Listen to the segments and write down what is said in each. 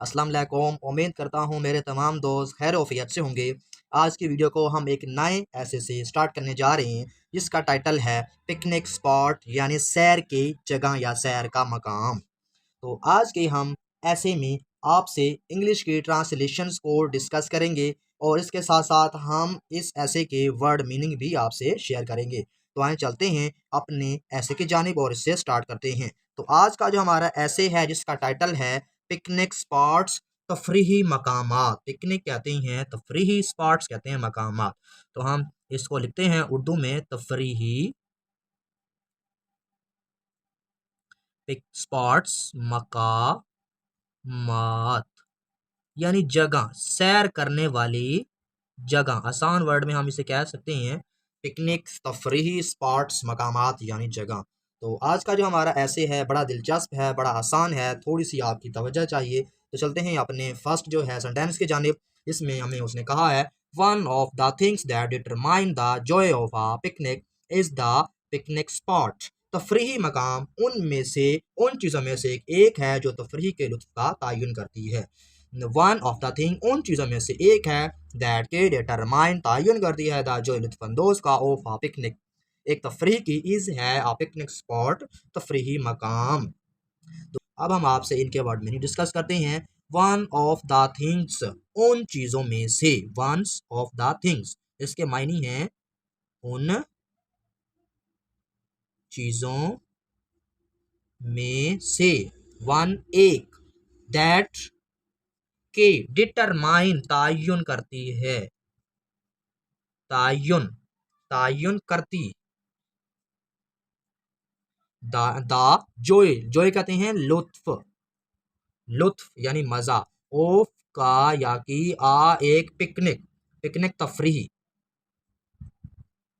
अस्सलाम वालेकुम। उम्मीद करता हूँ मेरे तमाम दोस्त खैर आफियत से होंगे। आज की वीडियो को हम एक नए ऐसे से स्टार्ट करने जा रहे हैं जिसका टाइटल है पिकनिक स्पॉट यानी सैर की जगह या सैर का मकाम। तो आज के हम ऐसे में आपसे इंग्लिश की ट्रांसलेशंस को डिस्कस करेंगे और इसके साथ साथ हम इस ऐसे के वर्ड मीनिंग भी आपसे शेयर करेंगे। तो आए चलते हैं अपने ऐसे की जानिब और इससे स्टार्ट करते हैं। तो आज का जो हमारा ऐसे है जिसका टाइटल है पिकनिक स्पॉट्स, तफरीही मकामात। पिकनिक कहते हैं, तफरीही स्पॉट्स कहते हैं मकामात। तो हम इसको लिखते हैं उर्दू में तफरीही पिक स्पॉट्स मकामात यानी जगह, सैर करने वाली जगह। आसान वर्ड में हम इसे कह सकते हैं पिकनिक, तफरीही स्पॉट्स, मकामात यानी जगह। तो आज का जो हमारा ऐसे है बड़ा दिलचस्प है, बड़ा आसान है, थोड़ी सी आपकी तवज्जो चाहिए। तो चलते हैं अपने फर्स्ट जो है सेंटेंस की जानिब। इसमें हमें उसने कहा है one of the things that determine the joy of a picnic is the picnic spot. तफरीही मकाम उनमें से, उन चीज़ों में से एक है जो तफरीह के लुत्फ का तयन करती है। वन ऑफ द थिंग उन चीज़ों में से एक है दैट के डिटरमाइन तयन करती है द जो लुत्फानंदोज का ऑफ आ पिकनिक, एक तफरीह की, इज है आ पिकनिक स्पॉट, तफरीही मकाम। तो अब हम आपसे इनके वर्ड में डिस्कस करते हैं। वन ऑफ द थिंग्स उन चीज़ों में से, वंस ऑफ द थिंग्स इसके मायने हैं उन चीज़ों में से, वन एक, दैट के डिटरमाइन तयन करती है, तयन तयन करती, दा जोय, जोय कहते हैं लुत्फ, लुत्फ यानी मजा, ऑफ का या की आ एक पिकनिक, पिकनिक तफरीही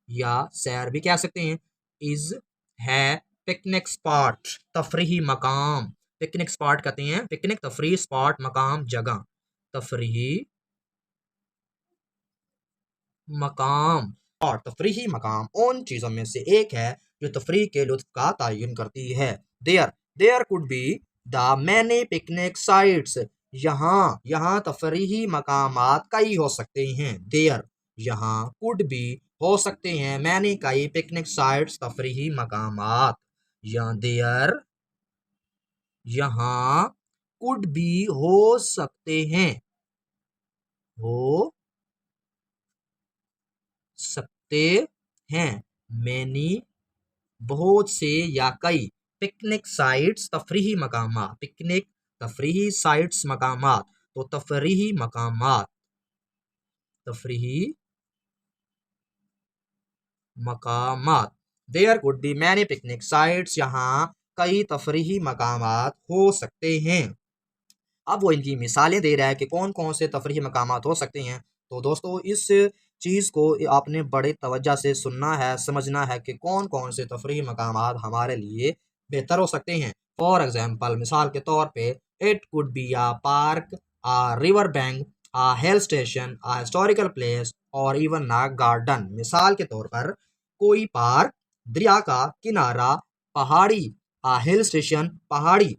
या सैर भी कह सकते हैं, इज है पिकनिक स्पॉट, तफरीही मकाम। पिकनिक स्पॉट कहते हैं पिकनिक तफरीही स्पॉट, मकाम जगह, तफरीही मकाम। और तफरीही मकाम उन चीज़ों में से एक है जो तफरीह के लुत्फ का तयन करती है। There there could be the many picnic sites, यहाँ यहाँ तफरीही मकामात कई हो सकते हैं। देयर यहाँ, कुड बी हो सकते हैं, मैनी कई, पिकनिक साइट्स तफरीही मकामात। या देयर यहाँ, कुड बी हो सकते हैं, हो सकते हैं, मैनी बहुत से या कई, पिकनिक साइट्स तफरीही मकामात, पिकनिक तफरीही साइट्स मकामात। तो तफरीही मकामात, तफरीही मकामात, there could be many picnic sites, यहाँ कई तफरीही मकामात हो सकते हैं। अब वो इनकी मिसालें दे रहा है कि कौन कौन से तफरीही मकामात हो सकते हैं। तो दोस्तों इस चीज़ को आपने बड़े तवज्जो से सुनना है, समझना है कि कौन कौन से तफरीही मकामात हमारे लिए बेहतर हो सकते हैं। फॉर एग्जांपल, मिसाल के तौर पे, it could be a park, a river bank, a hill station, a historical place और इवन आ गार्डन। मिसाल के तौर पर कोई पार्क, दरिया का किनारा, पहाड़ी, आ हिल स्टेशन पहाड़ी,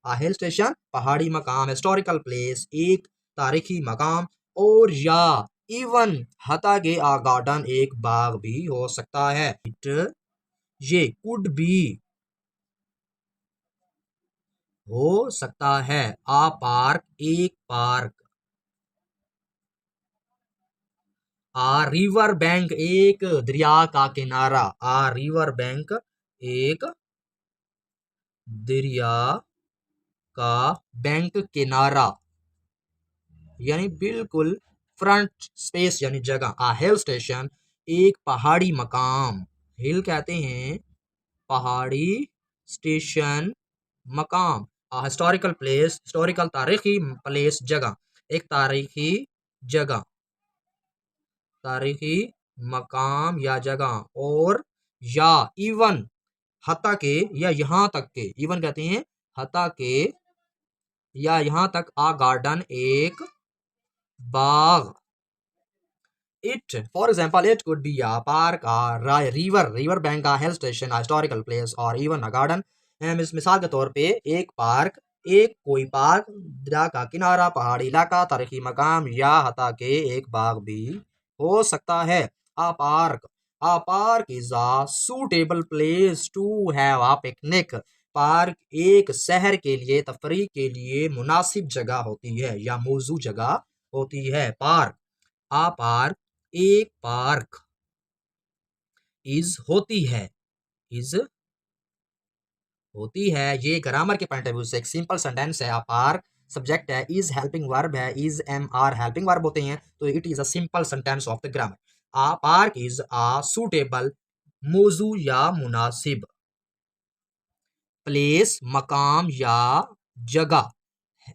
हिल स्टेशन पहाड़ी मकाम, हिस्टोरिकल प्लेस एक तारीखी मकाम, और या इवन हता के आ गार्डन एक बाग भी हो सकता है। इट, ये कुड बी हो सकता है, आ पार्क एक पार्क, आ रिवर बैंक एक दरिया का किनारा, आ रिवर बैंक एक दरिया का बैंक किनारा यानी बिल्कुल फ्रंट स्पेस यानी जगह। आ हिल स्टेशन एक पहाड़ी मकाम, हिल कहते हैं पहाड़ी, स्टेशन मकाम। आ हिस्टोरिकल प्लेस, हिस्टोरिकल तारीखी प्लेस जगह, एक तारीखी जगह, तारीखी मकाम या जगह। और या इवन हता के या यहाँ तक के, इवन कहते हैं हता के या यहाँ तक, आ गार्डन एक बाग। It, for example, it could be a park, a river, river bank, a hill station, a historical place और even a garden। मिसाल के तौर पे एक पार्क, एक कोई पार्क, दरिया का किनारा, पहाड़ी इलाका, तारीखी मकाम या हता के एक बाग भी हो सकता है। A park is a suitable place to have a picnic. Park एक शहर के लिए तफरीह के लिए मुनासिब जगह होती है या मौजू जगह होती है। पार्क, आ पार्क, एक पार्क, इज होती है, इज होती है। ये ग्रामर के पॉइंट ऑफ व्यू से एक सिंपल सेंटेंस है। आप आर सब्जेक्ट है, इज हेल्पिंग वर्ब है, is am are helping verb होते हैं, तो it is a simple sentence of the grammar. A park is a suitable, मौजू या मुनासिब, प्लेस मकाम या जगह,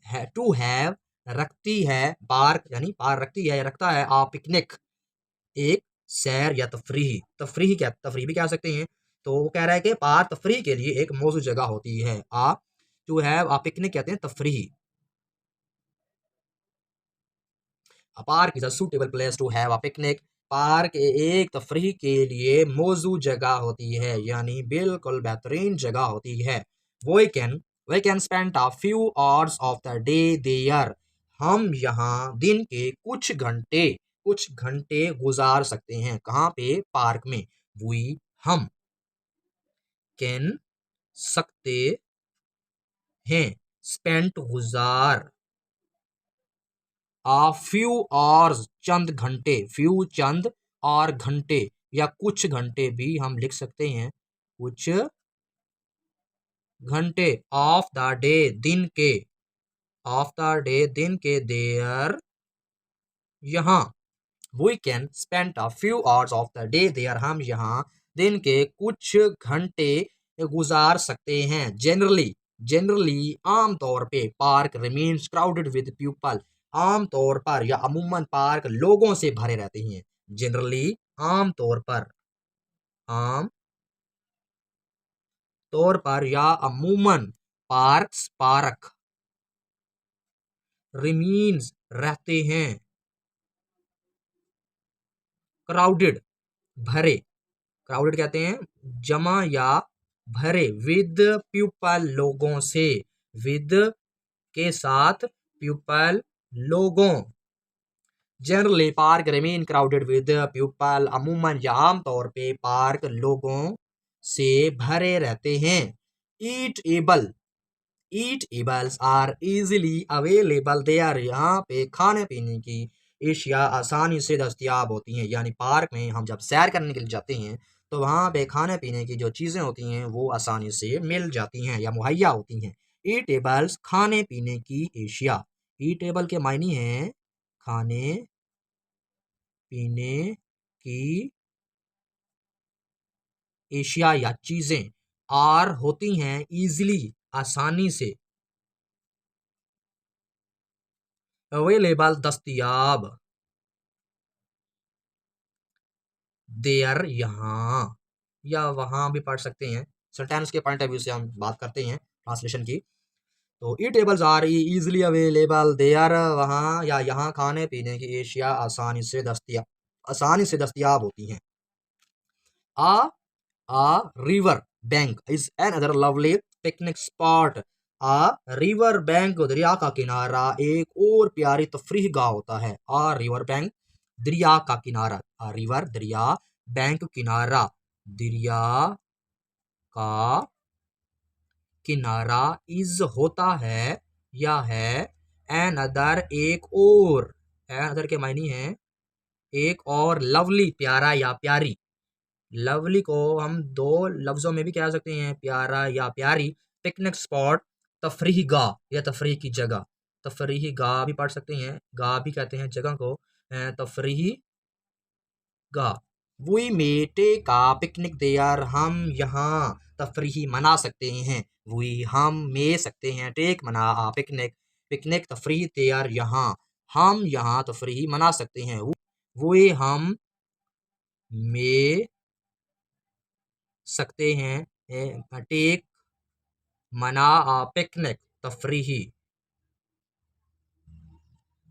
है टू हैव रखती है, पार्क यानी पार रखती है या रखता है, आ पिकनिक एक सैर या तफरीही, तफरीही क्या तफरीह भी कह सकते हैं। तो वो कह रहा है कि पार तफरीह के लिए एक मौजूद जगह होती है। आ टू हैव आ पिकनिक कहते हैं तफरीही। A park is a suitable place to have a picnic. Park एक तफरीह के लिए मौजूद जगह होती है यानी बिल्कुल बेहतरीन जगह होती है। We can we can spend a few hours of the day there. हम यहाँ दिन के कुछ घंटे गुजार सकते हैं। कहाँ पे? पार्क में। We हम can सकते हैं, spend गुजार, आ फ्यू आवर्स चंद घंटे, फ्यू चंद और घंटे या कुछ घंटे भी हम लिख सकते हैं, कुछ घंटे, ऑफ द डे दिन के, ऑफ द डे दिन के, देयर यहाँ। We can spend a few hours of the day there, हम यहाँ दिन के कुछ घंटे गुजार सकते हैं। जनरली आमतौर पे park remains crowded with people, आमतौर पर या अमूमन पार्क लोगों से भरे रहते हैं। जनरली आमतौर पर, आम तौर पर या अमूमन पार्क रिमेन्स रहते हैं, क्राउडेड भरे, क्राउडेड कहते हैं जमा या भरे, विद पीपल लोगों से, विद के साथ, पीपल लोगों। Generally park remain crowded with people, अमूमन या आमतौर पे पार्क लोगों से भरे रहते हैं। Eatables are easily available, they are, यहाँ पे खाने पीने की एशिया आसानी से दस्तियाब होती हैं। यानी पार्क में हम जब सैर करने के लिए जाते हैं तो वहाँ पे खाने पीने की जो चीज़ें होती हैं वो आसानी से मिल जाती हैं या मुहैया होती हैं। ईटेबल्स खाने पीने की एशिया, ईटेबल के मायने हैं खाने पीने की एशिया या चीज़ें, आर होती हैं इजीली आसानी से, अवेलेबल दस्तियाब, देयर यहाँ या वहाँ भी पढ़ सकते हैं। सेंटेंस के पॉइंट ऑफ व्यू से हम बात करते हैं ट्रांसलेशन की, तो eatables are easily available, there वहाँ या यहाँ खाने पीने की एशिया आसानी से दस्तियाब होती हैं। A river bank is another lovely picnic spot. A river bank, दरिया का किनारा, एक और प्यारी तफरीह गाह होता है। आ रिवर बैंक, दरिया का किनारा, आ रिवर दरिया, बैंक किनारा, दरिया का किनारा, इज होता है या है, एन अदर एक और, एन अदर के मायने हैं एक और, लवली प्यारा या प्यारी, लवली को हम दो लफ्जों में भी कह सकते हैं, प्यारा या प्यारी। पिकनिक स्पॉट तफरीह गाह या तफरीह की जगह, तफरीही गाह भी पढ़ सकते हैं, गाह भी कहते हैं जगह को, तफरीही गाह। We may take a picnic there, हम यहाँ तफरीही मना सकते हैं। वी हम मे सकते हैं, टेक मना, आ पिकनिक, पिकनिक तफरीह, देयर यहाँ, हम यहाँ तफरीही मना सकते हैं। वे हम मे सकते हैं, टेक मना, आ पिकनिक तफरीही,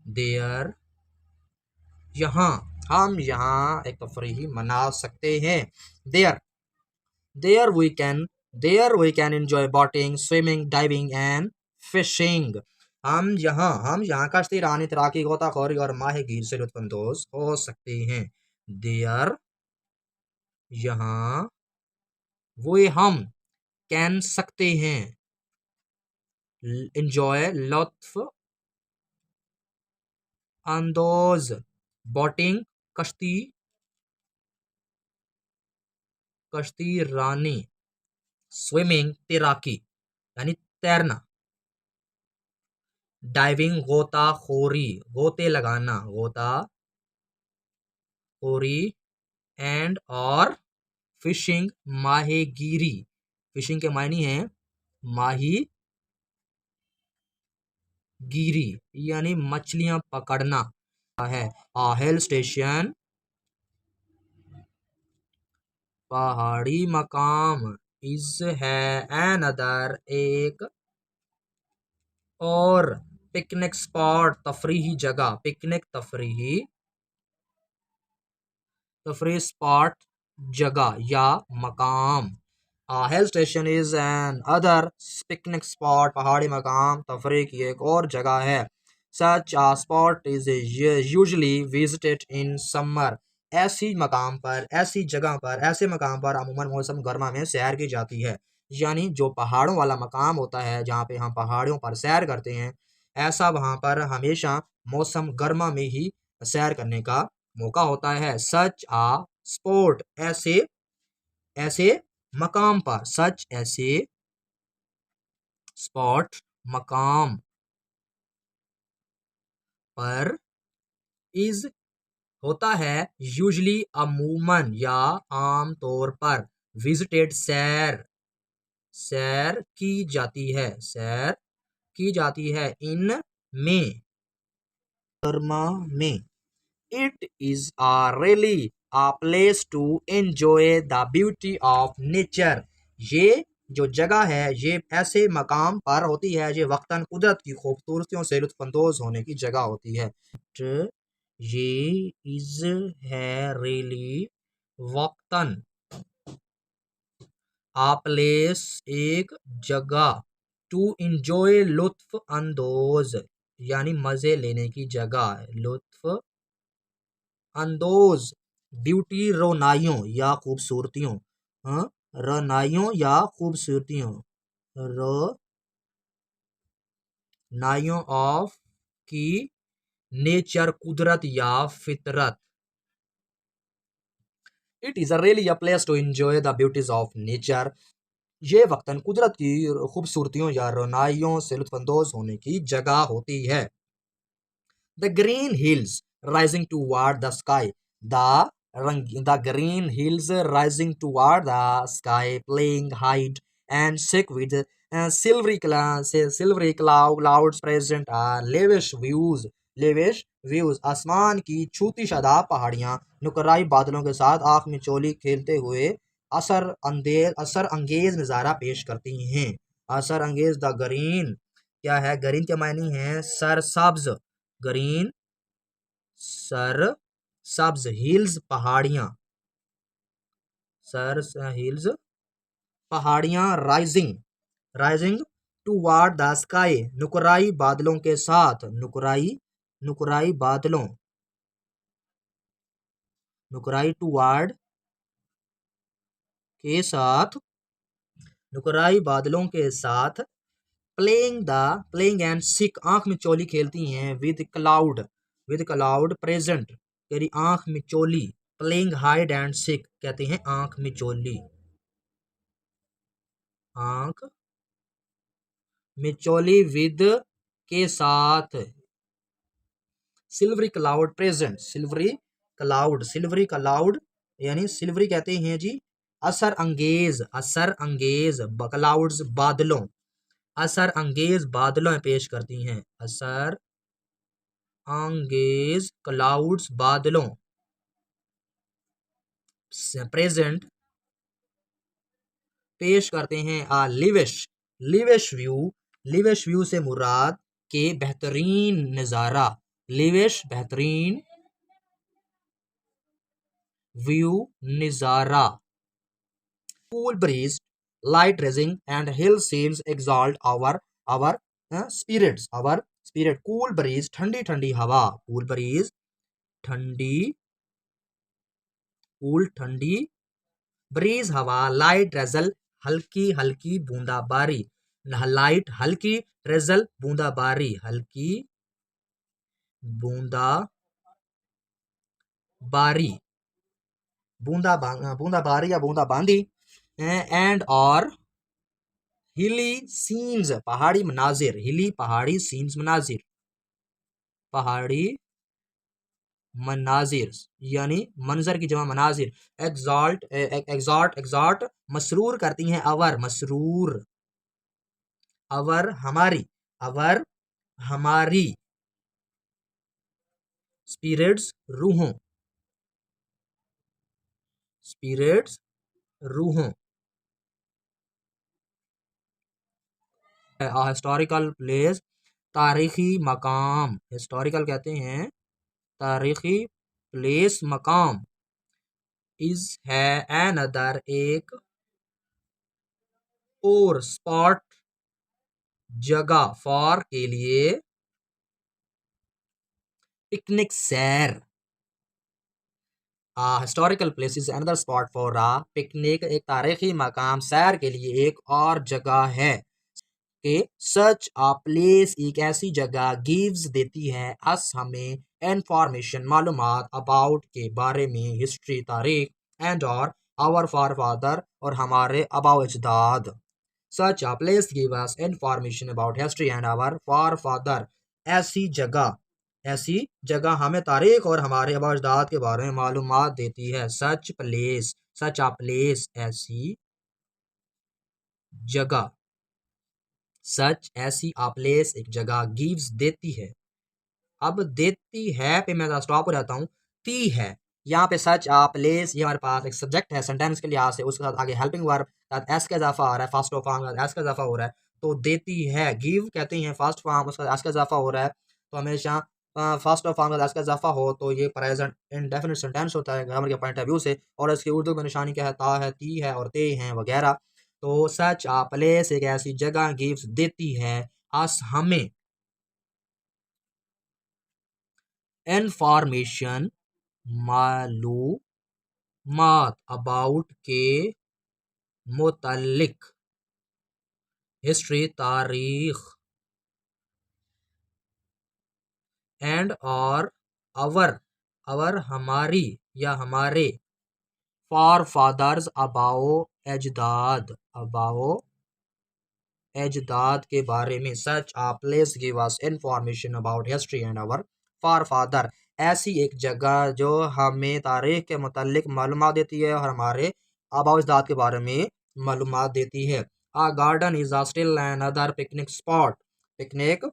देयर यहाँ, हम यहाँ एक तफरीही मना सकते हैं। There there we can enjoy boating, swimming, diving and fishing. हम यहाँ कश्ती रानी तैराकी गोताखोरी और माहिगीर से लुत्फानंदोज हो सकते हैं। देयर यहाँ वो हम कैन सकते हैं। इंजॉय लुत्फ अंदोज बोटिंग कश्ती कश्ती रानी। स्विमिंग तैराकी यानी तैरना। डाइविंग गोताखोरी गोते लगाना गोताखोरी। एंड और फिशिंग माहेगीरी। फिशिंग के मायने हैं माहीगीरी यानी मछलियां पकड़ना है। हिल स्टेशन पहाड़ी मकाम। इज है अनदर एक और। पिकनिक स्पॉट तफरीही जगह। पिकनिक तफरीही स्पॉट जगह या मकाम। Hill station is another picnic spot पहाड़ी मकाम तफरी की एक और जगह है। Such a spot is usually visited in summer. ऐसी जगह पर ऐसे मकाम पर अमूमन मौसम गर्मा में सैर की जाती है। यानी जो पहाड़ों वाला मकाम होता है जहाँ पे हम पहाड़ियों पर सैर करते हैं, ऐसा वहां पर हमेशा मौसम गर्मा में ही सैर करने का मौका होता है। सच आ स्पॉट ऐसे ऐसे मकाम पर। सच ऐसे स्पॉट मकाम पर। इज होता है यूजली अमूमन या आम तौर पर। विजिटेड सैर की जाती है इन में कर्मा में। It is a really a place to enjoy the beauty of nature। ये जो जगह है ये ऐसे मकाम पर होती है ये वक्तन कुदरत की खूबसूरतियों से लुत्फानंदोज होने की जगह होती है। ये इज है really वक्तन आ प्लेस एक जगह। टू इंजॉय लुत्फ अंदोज यानी मजे लेने की जगह। लुत्फ अंदोज ब्यूटी रोनाइयों या खूबसूरतियों। हाँ, रोनाइयों या खूबसूरतियों। रोनाइयों ऑफ की नेचर कुदरत या फितरत। It is a really a place to enjoy the beauties of nature. ये वक्तन कुदरत की खूबसूरतियों या रोनाइयों से लुत्फानंदोज होने की जगह होती है। The green hills rising toward the sky. The green hills rising toward the sky, playing hide and seek with silvery clouds present are lavish views. Lavish views आसमान की छूती शादाब पहाड़ियां नुकराई बादलों के साथ आंख में चोली खेलते हुए असर अंगेज नज़ारा पेश करती हैं। असर अंगेज। द ग्रीन क्या है? ग्रीन के मायने हैं सरसब्ज। ग्रीन सर सब्ज। हिल्स पहाड़ियां। हिल्स पहाड़ियां। राइजिंग टूवार्ड द स्काई नुकराई बादलों के साथ। नुकराई बादलों नुकराई टूवार्ड के साथ नुकराई बादलों के साथ। प्लेइंग एंड सिक आंख में चोली खेलती हैं। विद क्लाउड प्रेजेंट तेरी आंख में चोली। प्लेइंग हाइड एंड सिक कहते हैं आंख में चोली। आंख में चोली विद के साथ। Silvery cloud present. Silvery cloud यानी सिल्वरी कहते हैं जी असर अंगेज क्लाउड्स बादलों। असर अंगेज बादलों पेश करती हैं। असर अंगेज क्लाउड्स बादलों प्रेजेंट पेश करते हैं। लिविश व्यू से मुराद के बेहतरीन नजारा। लिविश बेहतरीन व्यू नजारा। Cool breeze light raising and hill scenes exalt our spirits, our spirit, cool breeze, ठंडी ठंडी हवा, कूल ब्रीज, ठंडी, कूल ठंडी ब्रीज हवा, लाइट रेजल, हल्की हल्की बूंदाबारी, लाइट हल्की, रेजल बूंदाबारी, हल्की बूंदा बारी, बूंदा बारी या बूंदा बांदी, एंड और हिली सीन्स, पहाड़ी मनाजिर, हिली पहाड़ी, सीन्स मनाजिर, पहाड़ी मनाजिर यानी मंजर की जमा मनाजिर, एग्जॉल्ट एग्जॉट एग्जॉट, मसरूर करती हैं, अवर मसरूर, अवर हमारी, अवर हमारी, स्पिरिट्स रूहों, स्पिरिट्स रूहों, हिस्टोरिकल प्लेस, तारीखी मकाम, हिस्टोरिकल कहते हैं तारीखी, प्लेस मकाम, इज है अनदर एक और, स्पॉट जगह, फॉर के लिए, पिकनिक सैर, historical place is another spot for a picnic, एक तारीखी मकाम सैर के लिए एक और जगह है, कि सच आ प्लेस एक ऐसी जगह, गिव्स देती है, अस हमें, इंफॉर्मेशन मालूमात, अबाउट के बारे में, हिस्ट्री तारीख, एंड और आवर फार फादर और हमारे आबाओ अजदाद, such a place give us information about history and our forefather, ऐसी जगह, ऐसी जगह हमें तारीख और हमारे आबाओ अजदाद के बारे में मालूमात देती है, such place, such a place, ऐसी जगह, सच ऐसी आ प्लेस एक जगह, गिव्स देती है, अब देती है पे मैं स्टॉप हो जाता हूँ, ती है, यहाँ पे सच आ प्लेस, ये हमारे पास एक सब्जेक्ट है सेंटेंस के लिहाज से, उसके साथ आगे हेल्पिंग वर्ब साथ एस का इजाफा आ रहा है, फर्स्ट ऑफ फॉर्म एस का इजाफा हो रहा है, तो देती है, गिव कहते हैं फर्स्ट फॉर्म, उसका एस का इजाफा हो रहा है, तो हमेशा फर्स्ट ऑफ फॉर्म का एस का इजाफा हो तो ये प्रेजेंट इंडेफिनिट सेंटेंस होता है ग्रामर के पॉइंट ऑफ व्यू से, और इसकी उर्दू में निशानी क्या है, ता है, ती है और ते हैं वगैरह, तो सच आ प्लेस एक ऐसी जगह, गिव्स देती है, अस हमें, इंफॉर्मेशन मालूमात, अबाउट के मुतल्लिक, हिस्ट्री तारीख, एंड और अवर हमारी या हमारे, फॉर फादर्स अबाओ अजदाद, अबाओ अजदाद के बारे में, such a place give us information about history and our forefather, ऐसी एक जगह जो हमें तारीख के मुतालिक मालूमात देती है और हमारे आबा अजदाद के बारे में मालूमात देती है। A garden is a still another picnic spot, picnic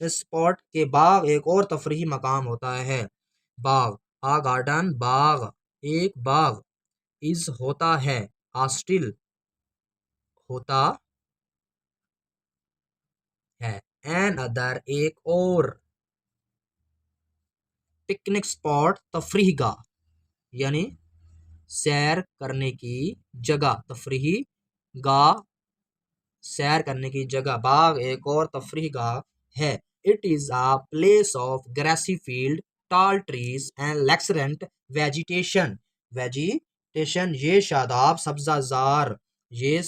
spot के बाग एक और तफरीही मकाम होता है, बाग, आ गार्डन बाग, एक बाग, इज होता है, आ स्टिल होता है, एन अदर एक और, पिकनिक स्पॉट तफरीह गाह यानी सैर करने की जगह, तफरीही गाह सैर करने की जगह, बाग एक और तफरीह गाह है। It is a place of grassy field, tall trees and luxuriant vegetation, vegetation ये शादाब सब्जाजार, ये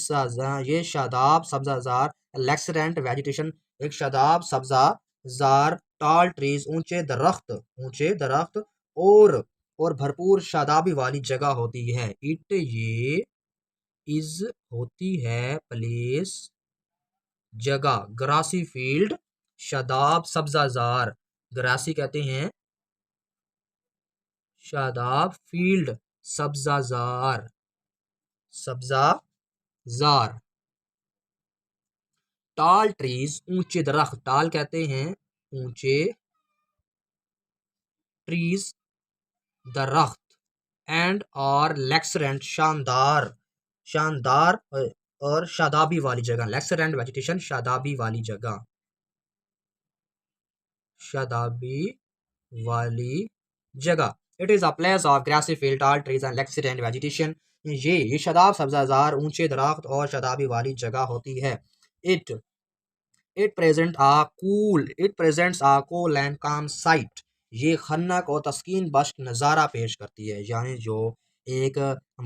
शादाब सब्जाजार, लैक्सरेंट वेजिटेशन एक शादाब सब्जाजार, टॉल ट्रीज ऊंचे दरख्त और भरपूर शादाबी वाली जगह होती है। इट ये इज होती है प्लेस जगह, ग्रासी फील्ड शादाब सब्जाजार, ग्रासी कहते हैं शादाब, फील्ड सब्जाजार, सब्जाजार, टाल ट्रीज ऊंचे दरख्त, टाल कहते हैं ऊंचे, ट्रीज दरख्त, एंड और लेक्सरेंट शानदार, शानदार और शादाबी वाली जगह, लेक्सरेंट वेजिटेशन शादाबी वाली जगह, शादाबी वाली जगह। It is a place of grassy field, tall trees and luxuriant vegetation, ये शादाब सब्जाजार, ऊंचे दरख्त और शादाबी वाली जगह होती है। It it presents a cool and calm site. ये खन्नक और तस्कीन बख्श नज़ारा पेश करती है, यानी जो एक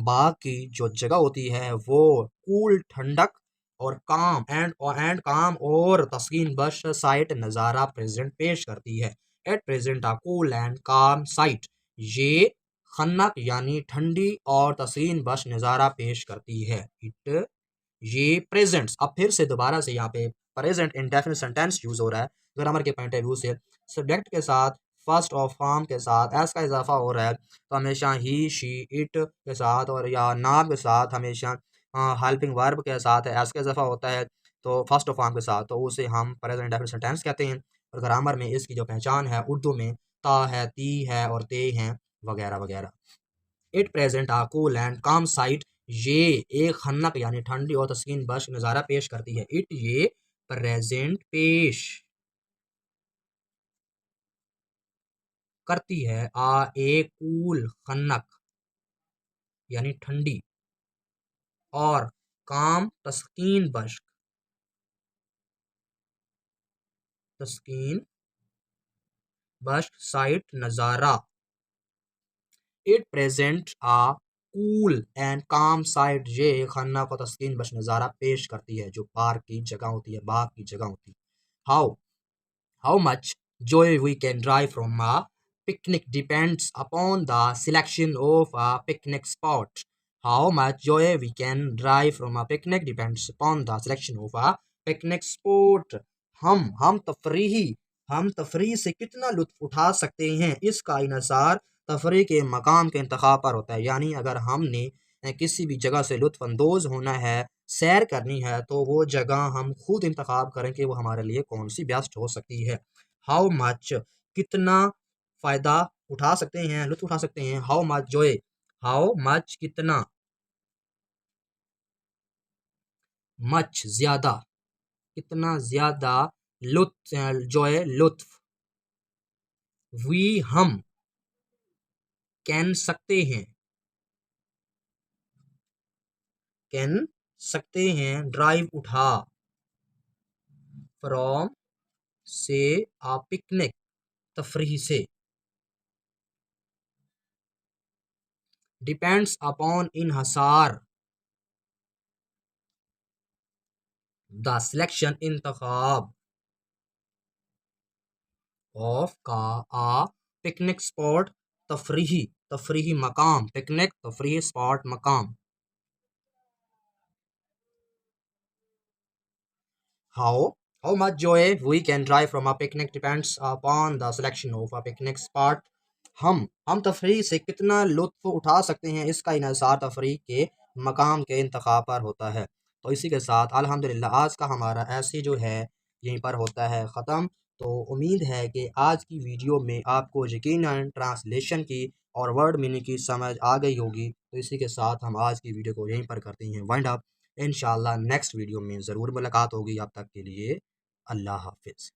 बाग की जो जगह होती है वो कूल ठंडक और काम और तस्कीन बख्श साइट नज़ारा प्रेजेंट पेश करती है। At present a cool and calm site, ये खन्नक यानी ठंडी और तस्कीन बख्श नज़ारा पेश करती है। इट ये प्रेजेंट्स, अब फिर से दोबारा से यहाँ पे प्रेजेंट इंडेफिनिट सेंटेंस यूज हो रहा है ग्रामर के पॉइंट ऑफ व्यू से। सब्जेक्ट के साथ फर्स्ट ऑफ फॉर्म के साथ एस का इजाफा हो रहा है तो हमेशा ही शी इट के साथ और या नाम के साथ हमेशा हेल्पिंग वर्ब के साथ एस का इजाफा होता है तो फर्स्ट ऑफ फॉर्म के साथ, तो उसे हम प्रेजेंट इंडेफिनिट सेंटेंस कहते हैं। और ग्रामर में इसकी जो पहचान है उर्दू में ता है, ती है और ते हैं वगैरह वगैरह। It present a cool and calm site, ये एक खन्नक यानी ठंडी और तस्कीन बख्श नज़ारा पेश करती है। इट ये प्रेजेंट पेश करती है आ ए कूल खन्नक यानी ठंडी और काम तस्कीन बख्श साइट नज़ारा। It present a cool and calm side, ये खन्ना को तस्कीन बख्श नज़ारा पेश करती है जो पार्क की जगह होती है, बाग की जगह होती है। How how much joy we can derive from a picnic depends upon the selection of a picnic spot. How much joy we can derive from a picnic depends upon the selection of a picnic spot. हम तफरीह से कितना लुत्फ उठा सकते हैं इसका इन्हिसार तफरीह के मकाम के इंतखाब पर होता है। यानी अगर हमने किसी भी जगह से लुत्फ अंदोज होना है, सैर करनी है, तो वो जगह हम खुद इंतखाब करें कि वो हमारे लिए कौन सी बेस्ट हो सकती है। हाउ मच कितना फ़ायदा उठा सकते हैं, लुत्फ उठा सकते हैं। How much Joe, how much कितना, मच ज़्यादा, कितना ज़्यादा, लुत्फ जोए लुत्फ, वी हम, कैन सकते हैं, कैन सकते हैं, ड्राइव उठा, फ्रॉम से, आ पिकनिक तफरीह से, डिपेंड्स अपॉन इन्हसार, द सिलेक्शन इंतखाब, ऑफ का आ पिकनिक स्पॉट तफरीही, तफरीही मकाम, पिकनिक तफरीही स्पॉट मकाम। How how much joy we can drive from a picnic depends upon the selection of a picnic spot. हम तफरीह से कितना लुत्फ उठा सकते हैं इसका इन्हिसार तफरीह के मकाम के इंतखाब पर होता है। तो इसी के साथ अल्हम्दुलिल्लाह आज का हमारा ऐसे जो है यहीं पर होता है ख़त्म। तो उम्मीद है कि आज की वीडियो में आपको यकीनन ट्रांसलेशन की और वर्ड मीनिंग की समझ आ गई होगी। तो इसी के साथ हम आज की वीडियो को यहीं पर करते हैं वाइंड अप। इंशाल्लाह नेक्स्ट वीडियो में ज़रूर मुलाकात होगी। अब तक के लिए अल्लाह हाफ़िज़।